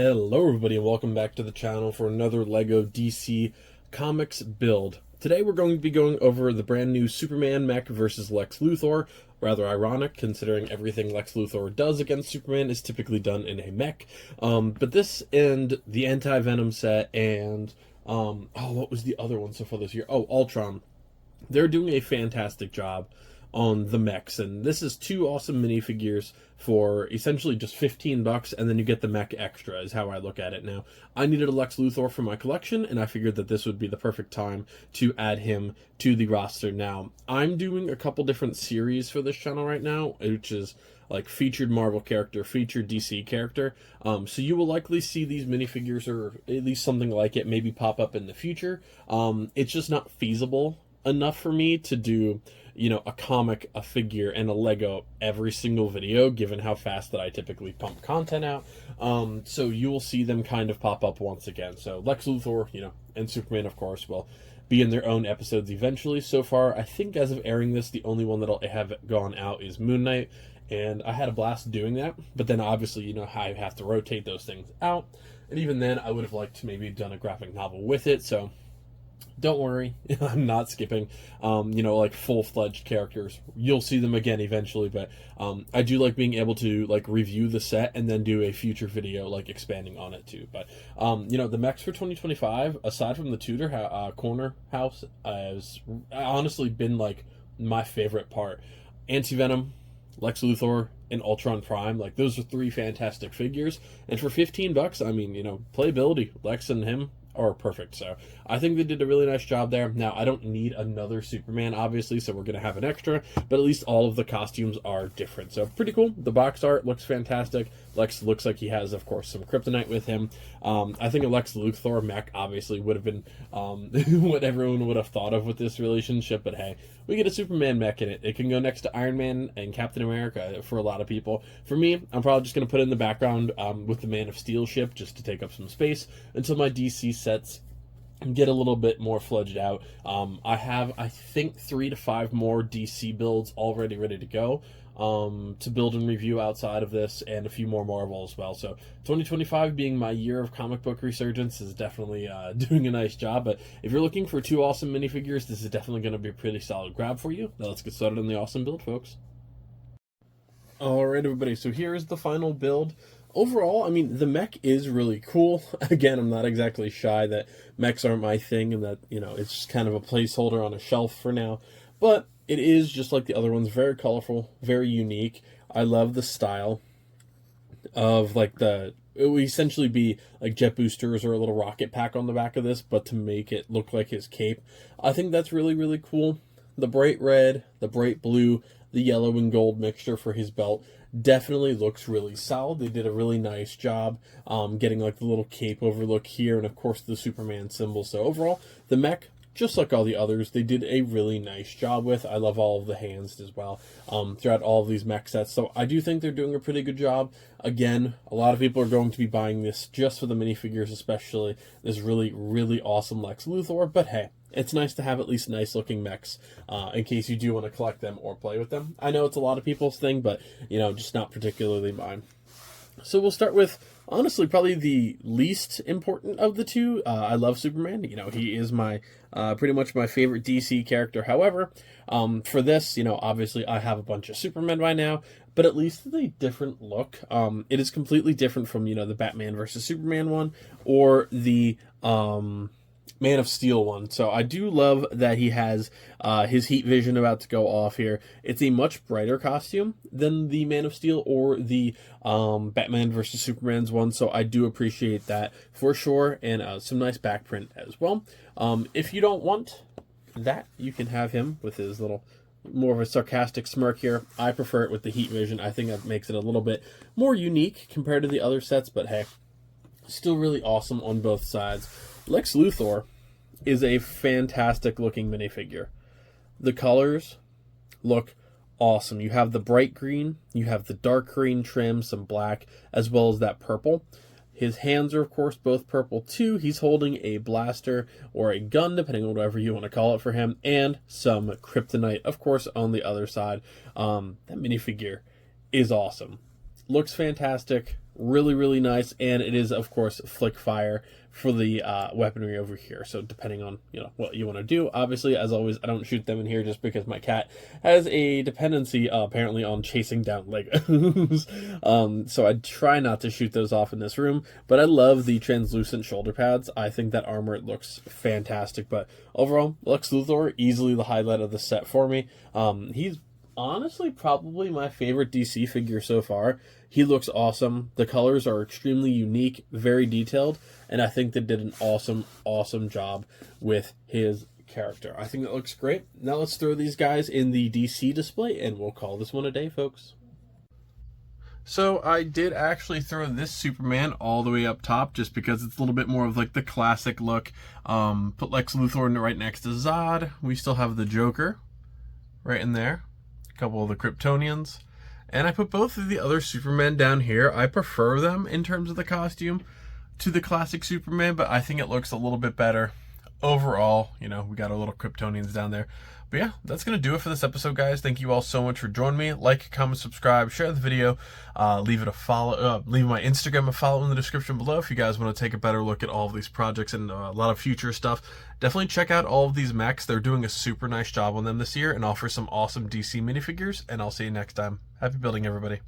Hello everybody and welcome back to the channel for another LEGO DC Comics build. Today we're going to be going over the brand new Superman mech versus Lex Luthor. Rather ironic considering everything Lex Luthor does against Superman is typically done in a mech. But this and the Anti-Venom set and, what was the other one so far this year? Oh, Ultron. They're doing a fantastic job on the mechs, and this is two awesome minifigures for essentially just 15 bucks, and then you get the mech extra is how I look at it now. I needed a Lex Luthor for my collection, and I figured that this would be the perfect time to add him to the roster. Now, I'm doing a couple different series for this channel right now, which is like featured Marvel character, featured DC character. So you will likely see these minifigures, or at least something like it, maybe pop up in the future. It's just not feasible enough for me to do, you know, a comic, a figure, and a Lego every single video, given how fast that I typically pump content out. So you will see them kind of pop up once again. So Lex Luthor, you know, and Superman, of course, will be in their own episodes eventually. So far, I think as of airing this, the only one that'll have gone out is Moon Knight, and I had a blast doing that. But then obviously, you know how I have to rotate those things out, and even then, I would have liked to maybe done a graphic novel with it. So don't worry, I'm not skipping, you know, like full-fledged characters. You'll see them again eventually, but I do like being able to, like, review the set and then do a future video, like, expanding on it, too. But, you know, the mechs for 2025, aside from the Tudor corner house, has honestly been, like, my favorite part. Anti-Venom, Lex Luthor, and Ultron Prime, like, those are three fantastic figures. And for 15 bucks, I mean, you know, playability, Lex and him are perfect. So I think they did a really nice job there. Now, I don't need another Superman, obviously, so we're going to have an extra, but at least all of the costumes are different. So pretty cool. The box art looks fantastic. Lex looks like he has, of course, some kryptonite with him. I think a Lex Luthor mech obviously would have been what everyone would have thought of with this relationship, but hey, we get a Superman mech in it. It can go next to Iron Man and Captain America for a lot of people. For me, I'm probably just going to put it in the background with the Man of Steel ship just to take up some space until my DC sets get a little bit more fledged out. I have, I think, 3 to 5 more DC builds already ready to go to build and review outside of this, and a few more Marvel as well. So 2025 being my year of comic book resurgence is definitely doing a nice job. But if you're looking for 2 awesome minifigures, this is definitely going to be a pretty solid grab for you. Now let's get started on the awesome build, folks. Alright everybody, so here is the final build. Overall, I mean, the mech is really cool. Again, I'm not exactly shy that mechs aren't my thing and that, you know, it's just kind of a placeholder on a shelf for now. But it is, just like the other ones, very colorful, very unique. I love the style of, like, it would essentially be like jet boosters or a little rocket pack on the back of this, but to make it look like his cape. I think that's really, really cool. The bright red, the bright blue, the yellow and gold mixture for his belt definitely looks really solid. They did a really nice job getting, like, the little cape overlook here, and of course the Superman symbol. So overall, the mech, just like all the others, they did a really nice job with. I love all of the hands as well throughout all of these mech sets. So I do think they're doing a pretty good job. Again, a lot of people are going to be buying this just for the minifigures, especially this really, really awesome Lex Luthor. But hey, it's nice to have at least nice looking mechs in case you do want to collect them or play with them. I know it's a lot of people's thing, but, you know, just not particularly mine. So we'll start with, honestly, probably the least important of the two. I love Superman. You know, he is my pretty much my favorite DC character. However, for this, you know, obviously I have a bunch of Supermen by now, but at least with a different look. It is completely different from, you know, the Batman versus Superman one or the Man of Steel one. So I do love that he has his heat vision about to go off here. It's a much brighter costume than the Man of Steel or the Batman versus Superman's one. So I do appreciate that for sure, and some nice back print as well. If you don't want that, you can have him with his little more of a sarcastic smirk here. I prefer it with the heat vision. I think that makes it a little bit more unique compared to the other sets, but hey, still really awesome on both sides. Lex Luthor is a fantastic looking minifigure. The colors look awesome. You have the bright green, you have the dark green trim, some black, as well as that purple. His hands are, of course, both purple too. He's holding a blaster or a gun, depending on whatever you want to call it for him, and some kryptonite, of course, on the other side. That minifigure is awesome. looks fantastic, really, really nice, and it is, of course, flick fire for the weaponry over here. So depending on, you know, what you want to do, obviously, as always, I don't shoot them in here just because my cat has a dependency apparently on chasing down Legos. So I try not to shoot those off in this room, but I love the translucent shoulder pads. I think that armor looks fantastic, but overall, Lex Luthor, easily the highlight of the set for me. He's honestly probably my favorite DC figure so far. He looks awesome. The colors are extremely unique, very detailed, and I think they did an awesome job with his character. I think that looks great. Now let's throw these guys in the DC display, and we'll call this one a day, folks. So I did actually throw this Superman all the way up top just because it's a little bit more of like the classic look. Put Lex Luthor right next to Zod. We still have the Joker right in there. A couple of the Kryptonians. And I put both of the other Supermen down here. I prefer them in terms of the costume to the classic Superman, but I think it looks a little bit better overall. You know, we got our little Kryptonians down there. But yeah, that's going to do it for this episode, guys. Thank you all so much for joining me. Like, comment, subscribe, share the video. Leave it a follow. Leave my Instagram a follow in the description below if you guys want to take a better look at all of these projects and a lot of future stuff. Definitely check out all of these mechs. They're doing a super nice job on them this year and offer some awesome DC minifigures. And I'll see you next time. Happy building, everybody.